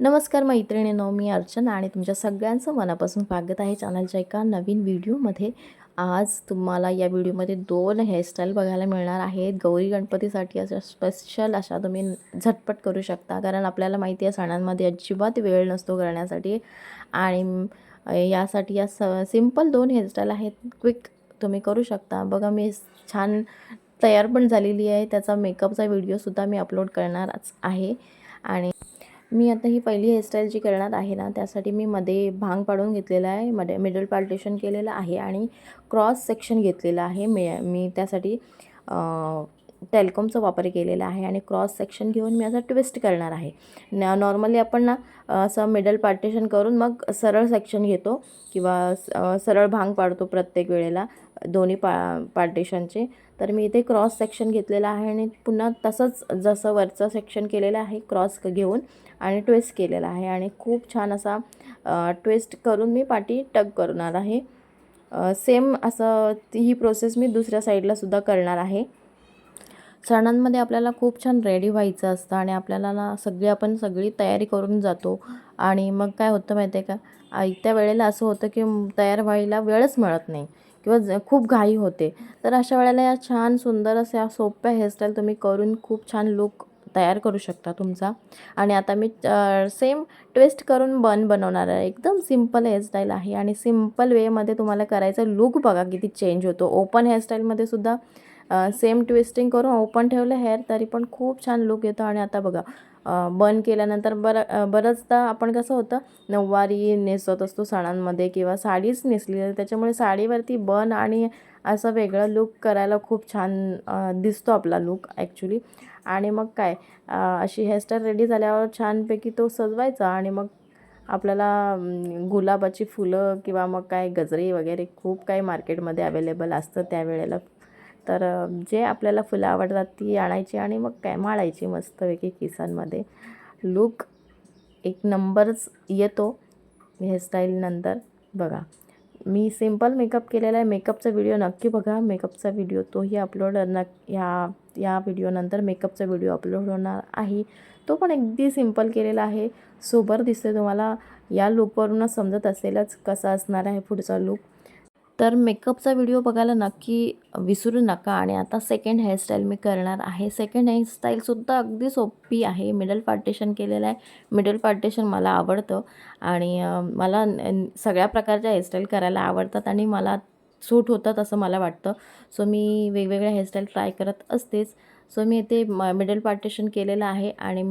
नमस्कार मैत्रिणींनो, मी अर्चना आणि तुमच्या सगळ्यांचं मनापासून स्वागत आहे चॅनलच्या एका नवीन व्हिडिओमध्ये। आज तुम्हाला या व्हिडिओमध्ये 2 हेअरस्टाईल बघायला मिळणार आहेत। गौरी गणपतीसाठी अशा स्पेशल अशा तुम्ही झटपट करू शकता, कारण आपल्याला माहिती आहे सणांमध्ये अजिबात वेळ नसतो करण्यासाठी। आणि यासाठी या सिंपल 2 हेअरस्टाईल आहेत, क्विक तुम्ही करू शकता। बघा, मी छान तयार पण झालेली आहे, त्याचा मेकअपचा व्हिडिओसुद्धा मी अपलोड करणारच आहे। आणि मी आता ही पहिली हेअरस्टाईल जी करणार आहे ना, त्यासाठी मी मध्ये भांग पाडून घेतलेला आहे, मध्ये मिडल पार्टिशन केलेलं आहे आणि क्रॉस सेक्शन घेतलेलं आहे। मी त्यासाठी टेलकॉमचा वापर केलेला आहे आणि क्रॉस सेक्शन घेऊन मी आता ट्विस्ट करणार आहे। नॉर्मली आपण ना असं मिडल पार्टिशन करून मग सरळ सेक्शन घेतो किंवा सरळ भांग पाडतो प्रत्येक वेळेला दोन्ही पार्टिशनचे। तर मी इथे क्रॉस सेक्शन घेतलेला आहे आणि पुन्हा तसंच जसं वरचं सेक्शन केलेलं आहे क्रॉस घेऊन आणि ट्विस्ट केलेला आहे आणि खूप छान असा ट्विस्ट करून मी पाठी टक करणार आहे। सेम असं ही प्रोसेस मी दुसऱ्या साईडला सुद्धा करणार आहे। सणांमध्ये आपल्याला खूप छान रेडी व्हायचं असतं आणि आपल्याला ना आपण सगळी तयारी करून जातो आणि मग काय होतं माहिती आहे का, त्या वेळेला असं होतं की तयार व्हायला वेळच मिळत नाही किंवा खूप घाई होते। तर अशा वेळेला या छान सुंदर अशा सोप्या हेअरस्टाईल तुम्ही करून खूप छान लुक तयार करू शकता तुमचा। आणि आता मी सेम ट्विस्ट करून बनवणार आहे। एकदम सिंपल हेअरस्टाईल आहे आणि सिंपल वेमध्ये तुम्हाला करायचं। लुक बघा किती चेंज होतो। ओपन हेअरस्टाईलमध्ये सुद्धा सेम ट्विस्टिंग करून ओपन ठेवलं हेअर तरी पण खूप छान लुक येतो। आणि आता बघा, बन केल्यानंतर बरंचदा आपण कसं होतं, नऊवारी नेसत असतो सणांमध्ये किंवा साडीच नेसली, त्याच्यामुळे साडीवरती बन आणि असं वेगळं लुक करायला खूप छान दिसतो आपला लुक ॲक्च्युली। आणि मग काय, अशी हेअरस्टाईल रेडी झाल्यावर छानपैकी तो सजवायचा आणि मग आपल्याला गुलाबाची फुलं किंवा मग काय गजरे वगैरे खूप काही मार्केटमध्ये अवेलेबल असतं त्यावेळेला। तर जे आपल्याला फुलं आवडतात ती आणायची आणि मग काय माळायची मस्तपैकी केसांमध्ये। लुक एक नंबरच येतो हेअरस्टाईलनंतर। बघा, मी सिंपल मेकअप केलेला आहे। मेकअपचा व्हिडिओ नक्की बघा, मेकअपचा व्हिडिओ तोही अपलोड या व्हिडिओनंतर मेकअपचा व्हिडिओ अपलोड होणार आहे। तो पण अगदी सिंपल केलेला आहे, सोबर दिसते। तुम्हाला या लुकवरूनच समजत असेलच कसा असणार आहे पुढचा लुक। तर मेकअपचा व्हिडिओ बघायला नक्की विसरू नका। आणि आता सेकंड हेअरस्टाईल मी करणार आहे। सेकंड हेअरस्टाईलसुद्धा अगदी सोपी आहे। मिडल पार्टिशन केलेलं आहे। मिडल पार्टिशन मला आवडतं आणि मला सगळ्या प्रकारच्या हेअरस्टाईल करायला आवडतात आणि मला सूट होतात असं मला वाटतं। सो मी वेगवेगळ्या हेअरस्टाईल ट्राय करत असतेच। सो मी इथे मिडल पार्टिशन केलेलं आहे आणि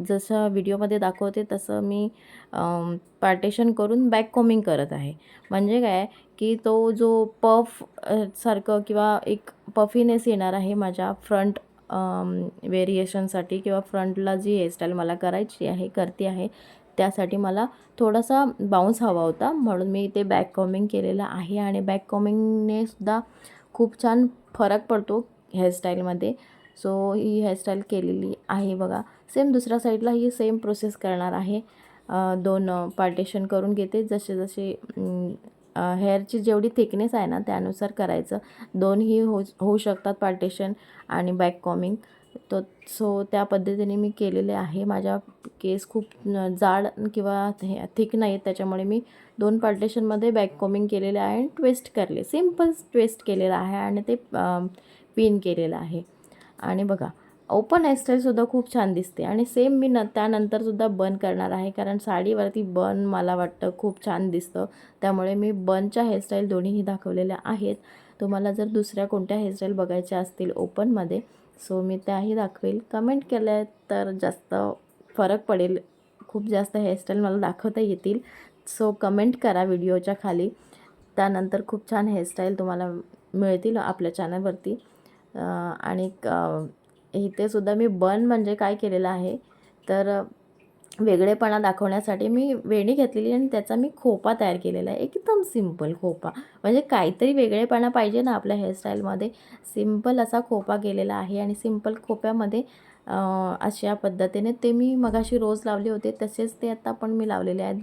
जसं व्हिडिओमध्ये दाखवते तसं मी पार्टिशन करून बॅक कॉम्बिंग करत आहे। म्हणजे काय की तो जो पफ सारखं किंवा एक पफीनेस येणार आहे माझ्या फ्रंट व्हेरिएशनसाठी किंवा फ्रंटला जी हेअरस्टाईल मला करायची आहे करते आहे त्यासाठी मला थोडासा बाउन्स हवा होता, म्हणून मी ते बॅक कॉम्बिंग केलेलं आहे। आणि बॅक कॉम्बिंगने सुद्धा खूप छान फरक पडतो हेअरस्टाईलमध्ये। सो ही हेअरस्टाईल केलेली आहे बघा। सेम दुसऱ्या साईडला ही सेम प्रोसेस करणार आहे। 2 पार्टिशन करून घेते, जसे जसे हेअरची जेवढी थिकनेस आहे ना त्यानुसार करायचं। 2ही होऊ शकतात पार्टिशन आणि बॅक कॉम्बिंग। सो त्या पद्धतीने मी केलेले आहे। माझ्या केस खूप जाड किंवा थिक नाही, त्याच्यामुळे मी 2 पार्टिशनमध्ये बॅक कॉम्बिंग केलेले आहे आणि ट्विस्ट करले, सिंपल ट्विस्ट केलेलं आहे आणि ते पिन केलेलं आहे। आणि बघा, ओपन हेअरस्टाईलसुद्धा खूप छान दिसते। आणि सेम मी त्यानंतरसुद्धा बन करणार आहे, कारण साडीवरती बन मला वाटतं खूप छान दिसतं, त्यामुळे मी बनच्या हेअरस्टाईल दोन्हीही दाखवलेल्या आहेत। तुम्हाला जर दुसऱ्या कोणत्या हेअरस्टाईल बघायच्या असतील ओपनमध्ये, सो मी त्याही दाखवेल। कमेंट केल्या तर जास्त फरक पडेल, खूप जास्त हेअरस्टाईल मला दाखवता येतील। सो कमेंट करा व्हिडिओच्या खाली, त्यानंतर खूप छान हेअरस्टाईल तुम्हाला मिळतील आपल्या चॅनलवरती। आणि इथे सुद्धा मी बन म्हणजे काय केलेलं आहे, तर वेगळेपणा दाखवण्यासाठी मी वेणी घेतलेली आणि त्याचा मी खोपा तयार केलेला आहे। एकदम सिंपल खोपा, म्हणजे काहीतरी वेगळेपणा पाहिजे ना आपल्या हेअरस्टाईलमध्ये। सिंपल असा खोपा केलेला आहे आणि सिंपल खोप्यामध्ये अशा पद्धतीने ते मी मगाशी रोज लावले होते तसेच ते आता पण मी लावलेले आहेत,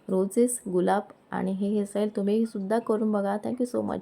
रोजेस गुलाब। आणि हे हेअरस्टाईल तुम्ही सुद्धा करून बघा। Thank you so much.